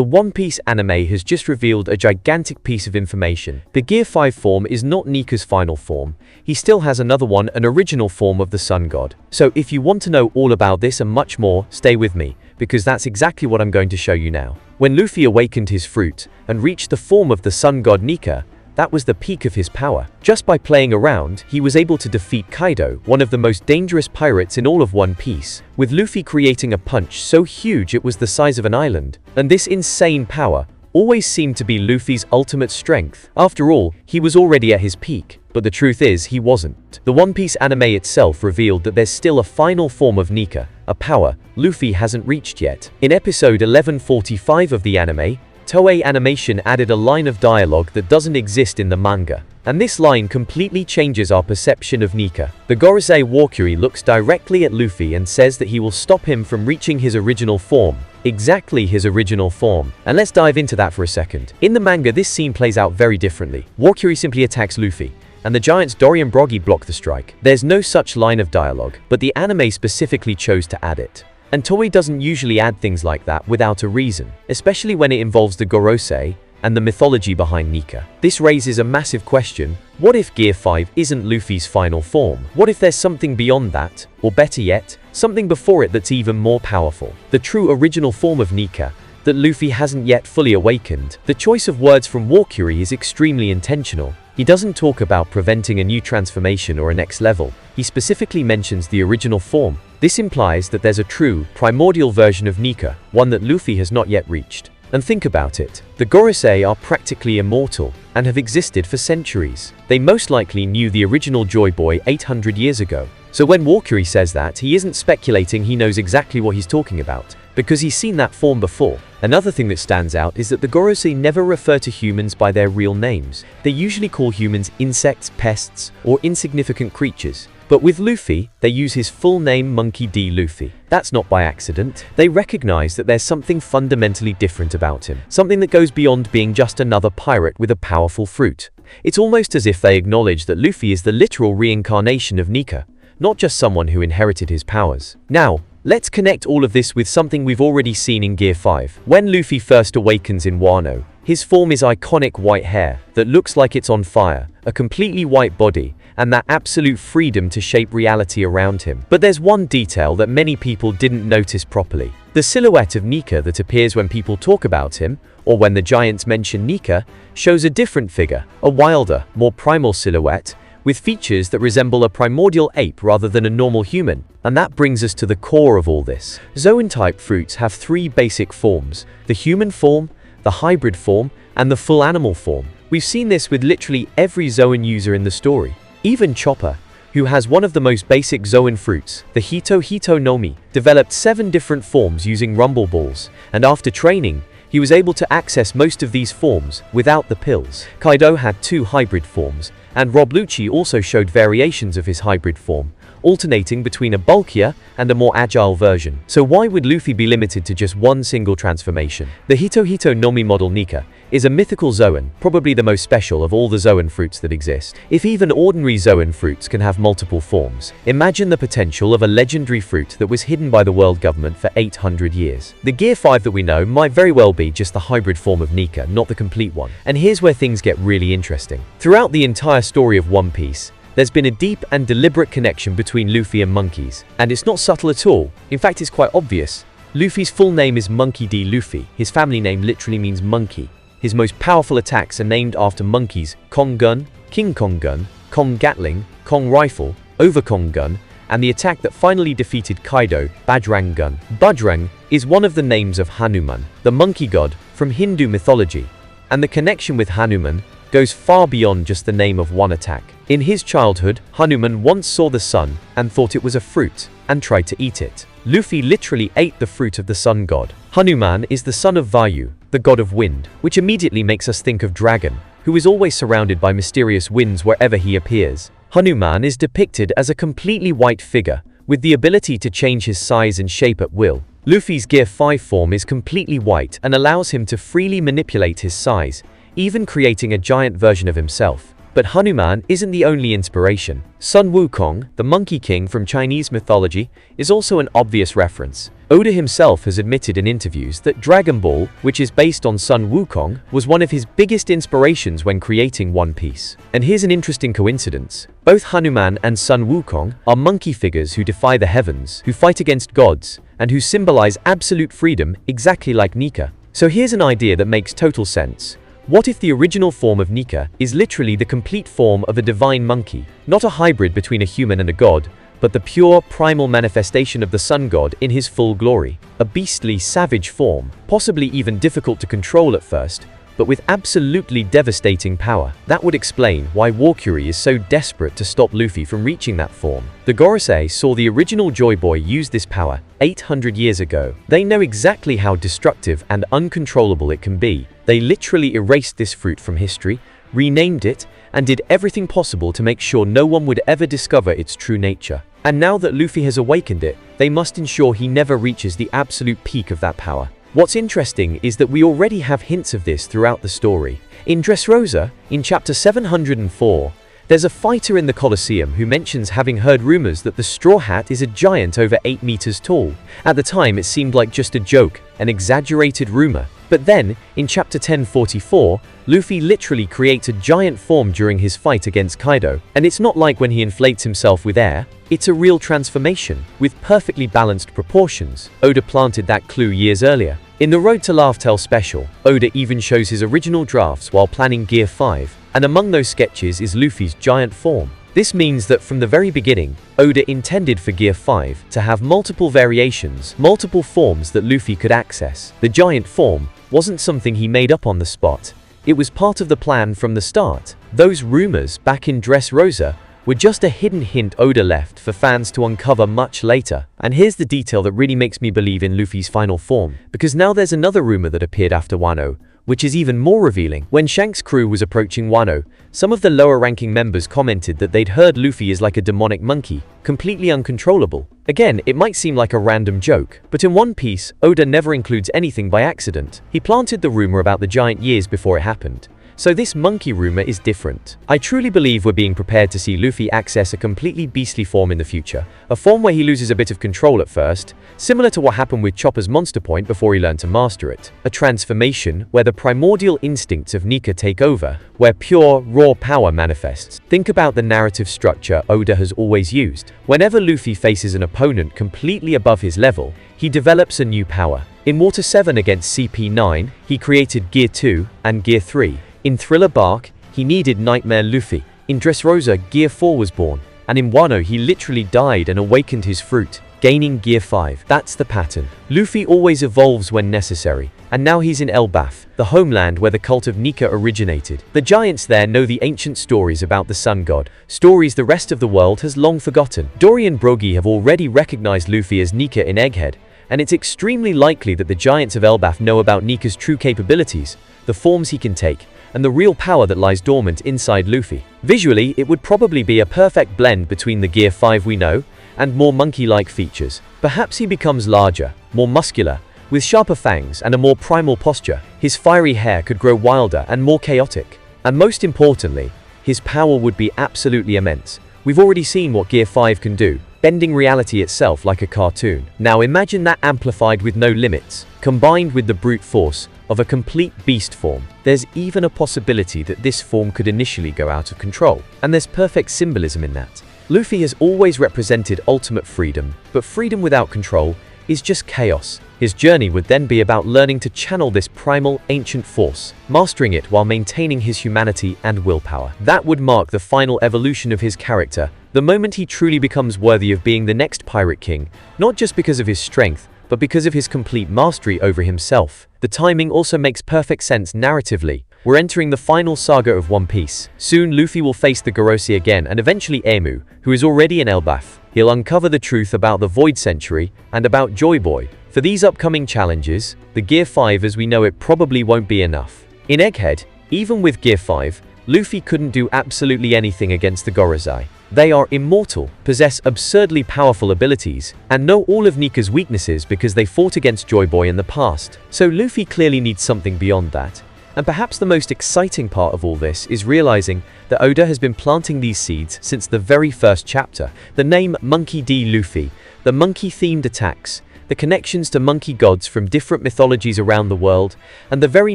The One Piece anime has just revealed a gigantic piece of information. The Gear 5 form is not Nika's final form. He still has another one, an original form of the Sun God. So if you want to know all about this and much more, stay with me, because that's exactly what I'm going to show you now. When Luffy awakened his fruit and reached the form of the Sun God Nika, that was the peak of his power. Just by playing around, he was able to defeat Kaido, one of the most dangerous pirates in all of One Piece, with Luffy creating a punch so huge it was the size of an island. And this insane power always seemed to be Luffy's ultimate strength. After all, he was already at his peak, but the truth is he wasn't. The One Piece anime itself revealed that there's still a final form of Nika, a power Luffy hasn't reached yet. In episode 1145 of the anime, Toei Animation added a line of dialogue that doesn't exist in the manga, and this line completely changes our perception of Nika. The Gorosei Warcury looks directly at Luffy and says that he will stop him from reaching his original form. Exactly his original form. And let's dive into that for a second. In the manga, this scene plays out very differently. Warcury simply attacks Luffy, and the giants Dory and Broggy block the strike. There's no such line of dialogue, but the anime specifically chose to add it. And Toei doesn't usually add things like that without a reason, especially when it involves the Gorosei and the mythology behind Nika. This raises a massive question. What if Gear 5 isn't Luffy's final form? What if there's something beyond that, or better yet, something before it that's even more powerful? The true original form of Nika that Luffy hasn't yet fully awakened. The choice of words from Warcury is extremely intentional. He doesn't talk about preventing a new transformation or a next level. He specifically mentions the original form. This implies that there's a true, primordial version of Nika, one that Luffy has not yet reached. And think about it. The Gorosei are practically immortal and have existed for centuries. They most likely knew the original Joy Boy 800 years ago. So when Warcury says that, he isn't speculating, he knows exactly what he's talking about, because he's seen that form before. Another thing that stands out is that the Gorosei never refer to humans by their real names. They usually call humans insects, pests, or insignificant creatures. But with Luffy, they use his full name, Monkey D. Luffy. That's not by accident. They recognize that there's something fundamentally different about him. Something that goes beyond being just another pirate with a powerful fruit. It's almost as if they acknowledge that Luffy is the literal reincarnation of Nika, not just someone who inherited his powers. Now, let's connect all of this with something we've already seen in Gear 5. When Luffy first awakens in Wano, his form is iconic white hair that looks like it's on fire, a completely white body, and that absolute freedom to shape reality around him. But there's one detail that many people didn't notice properly. The silhouette of Nika that appears when people talk about him, or when the giants mention Nika, shows a different figure, a wilder, more primal silhouette, with features that resemble a primordial ape rather than a normal human. And that brings us to the core of all this. Zoan-type fruits have three basic forms: the human form, the hybrid form, and the full animal form. We've seen this with literally every Zoan user in the story. Even Chopper, who has one of the most basic Zoan fruits, the Hito Hito no Mi, developed 7 different forms using rumble balls, and after training, he was able to access most of these forms without the pills. Kaido had 2 hybrid forms, and Rob Lucci also showed variations of his hybrid form, alternating between a bulkier and a more agile version. So why would Luffy be limited to just one single transformation? The Hito Hito no Mi model Nika is a mythical Zoan, probably the most special of all the Zoan fruits that exist. If even ordinary Zoan fruits can have multiple forms, imagine the potential of a legendary fruit that was hidden by the world government for 800 years. The Gear 5 that we know might very well be just the hybrid form of Nika, not the complete one. And here's where things get really interesting. Throughout the entire story of One Piece, there's been a deep and deliberate connection between Luffy and monkeys, and it's not subtle at all. In fact, it's quite obvious. Luffy's full name is Monkey D. Luffy. His family name literally means monkey. His most powerful attacks are named after monkeys: Kong Gun, King Kong Gun, Kong Gatling, Kong Rifle, Overkong Gun, and the attack that finally defeated Kaido, Bajrang Gun. Bajrang is one of the names of Hanuman, the monkey god from Hindu mythology, and the connection with Hanuman goes far beyond just the name of one attack. In his childhood, Hanuman once saw the sun and thought it was a fruit, and tried to eat it. Luffy literally ate the fruit of the sun god. Hanuman is the son of Vayu, the god of wind, which immediately makes us think of Dragon, who is always surrounded by mysterious winds wherever he appears. Hanuman is depicted as a completely white figure, with the ability to change his size and shape at will. Luffy's Gear 5 form is completely white and allows him to freely manipulate his size, even creating a giant version of himself. But Hanuman isn't the only inspiration. Sun Wukong, the Monkey King from Chinese mythology, is also an obvious reference. Oda himself has admitted in interviews that Dragon Ball, which is based on Sun Wukong, was one of his biggest inspirations when creating One Piece. And here's an interesting coincidence. Both Hanuman and Sun Wukong are monkey figures who defy the heavens, who fight against gods, and who symbolize absolute freedom, exactly like Nika. So here's an idea that makes total sense. What if the original form of Nika is literally the complete form of a divine monkey, not a hybrid between a human and a god, but the pure, primal manifestation of the sun god in his full glory? A beastly, savage form, possibly even difficult to control at first, but with absolutely devastating power. That would explain why Warcury is so desperate to stop Luffy from reaching that form. The Gorosei saw the original Joy Boy use this power 800 years ago. They know exactly how destructive and uncontrollable it can be. They literally erased this fruit from history, renamed it, and did everything possible to make sure no one would ever discover its true nature. And now that Luffy has awakened it, they must ensure he never reaches the absolute peak of that power. What's interesting is that we already have hints of this throughout the story. In Dressrosa, in chapter 704, there's a fighter in the Colosseum who mentions having heard rumors that the Straw Hat is a giant over 8 meters tall. At the time, it seemed like just a joke, an exaggerated rumor. But then, in chapter 1044, Luffy literally creates a giant form during his fight against Kaido. And it's not like when he inflates himself with air, it's a real transformation, with perfectly balanced proportions. Oda planted that clue years earlier. In the Road to Laugh-Tale special, Oda even shows his original drafts while planning Gear 5, and among those sketches is Luffy's giant form. This means that from the very beginning, Oda intended for Gear 5 to have multiple variations, multiple forms that Luffy could access. The giant form wasn't something he made up on the spot. It was part of the plan from the start. Those rumors back in Dressrosa were just a hidden hint Oda left for fans to uncover much later. And here's the detail that really makes me believe in Luffy's final form, because now there's another rumor that appeared after Wano, which is even more revealing. When Shanks' crew was approaching Wano, some of the lower-ranking members commented that they'd heard Luffy is like a demonic monkey, completely uncontrollable. Again, it might seem like a random joke, but in One Piece, Oda never includes anything by accident. He planted the rumor about the giant years before it happened. So this monkey rumor is different. I truly believe we're being prepared to see Luffy access a completely beastly form in the future, a form where he loses a bit of control at first, similar to what happened with Chopper's Monster Point before he learned to master it. A transformation where the primordial instincts of Nika take over, where pure, raw power manifests. Think about the narrative structure Oda has always used. Whenever Luffy faces an opponent completely above his level, he develops a new power. In Water 7 against CP9, he created Gear 2 and Gear 3. In Thriller Bark, he needed Nightmare Luffy. In Dressrosa, Gear 4 was born. And in Wano, he literally died and awakened his fruit, gaining Gear 5. That's the pattern. Luffy always evolves when necessary. And now he's in Elbaf, the homeland where the cult of Nika originated. The giants there know the ancient stories about the sun god, stories the rest of the world has long forgotten. Dory and Brogy have already recognized Luffy as Nika in Egghead, and it's extremely likely that the giants of Elbaf know about Nika's true capabilities, the forms he can take, and the real power that lies dormant inside Luffy. Visually, it would probably be a perfect blend between the Gear 5 we know, and more monkey-like features. Perhaps he becomes larger, more muscular, with sharper fangs and a more primal posture. His fiery hair could grow wilder and more chaotic. And most importantly, his power would be absolutely immense. We've already seen what Gear 5 can do, bending reality itself like a cartoon. Now imagine that amplified with no limits, combined with the brute force of a complete beast form. There's even a possibility that this form could initially go out of control, and there's perfect symbolism in that. Luffy has always represented ultimate freedom, but freedom without control is just chaos. His journey would then be about learning to channel this primal, ancient force, mastering it while maintaining his humanity and willpower. That would mark the final evolution of his character, the moment he truly becomes worthy of being the next Pirate King, not just because of his strength, but because of his complete mastery over himself. The timing also makes perfect sense narratively. We're entering the final saga of One Piece. Soon, Luffy will face the Gorosei again and eventually Emu, who is already in Elbaf. He'll uncover the truth about the Void Century and about Joy Boy. For these upcoming challenges, the Gear 5 as we know it probably won't be enough. In Egghead, even with Gear 5, Luffy couldn't do absolutely anything against the Gorosei. They are immortal, possess absurdly powerful abilities, and know all of Nika's weaknesses because they fought against Joy Boy in the past. So Luffy clearly needs something beyond that. And perhaps the most exciting part of all this is realizing that Oda has been planting these seeds since the very first chapter. The name Monkey D. Luffy, the monkey-themed attacks, the connections to monkey gods from different mythologies around the world, and the very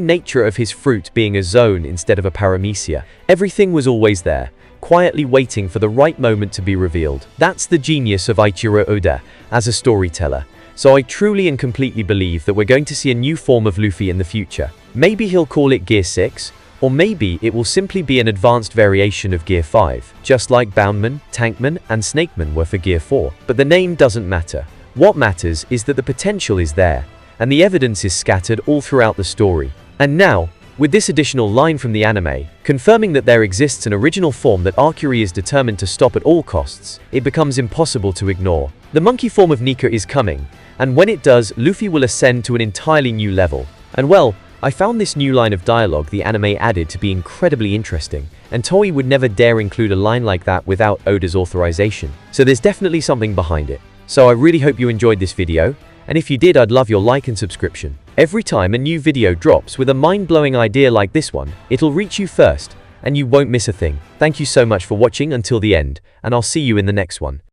nature of his fruit being a Zoan instead of a paramecia. Everything was always there, quietly waiting for the right moment to be revealed. That's the genius of Eiichiro Oda as a storyteller. So I truly and completely believe that we're going to see a new form of Luffy in the future. Maybe he'll call it Gear 6, or maybe it will simply be an advanced variation of Gear 5, just like Boundman, Tankman, and Snakeman were for Gear 4. But the name doesn't matter. What matters is that the potential is there, and the evidence is scattered all throughout the story. And now, with this additional line from the anime, confirming that there exists an original form that Warcury is determined to stop at all costs, it becomes impossible to ignore. The Monkey Form of Nika is coming, and when it does, Luffy will ascend to an entirely new level. And well, I found this new line of dialogue the anime added to be incredibly interesting, and Toei would never dare include a line like that without Oda's authorization. So there's definitely something behind it. So I really hope you enjoyed this video, and if you did, I'd love your like and subscription. Every time a new video drops with a mind-blowing idea like this one, it'll reach you first, and you won't miss a thing. Thank you so much for watching until the end, and I'll see you in the next one.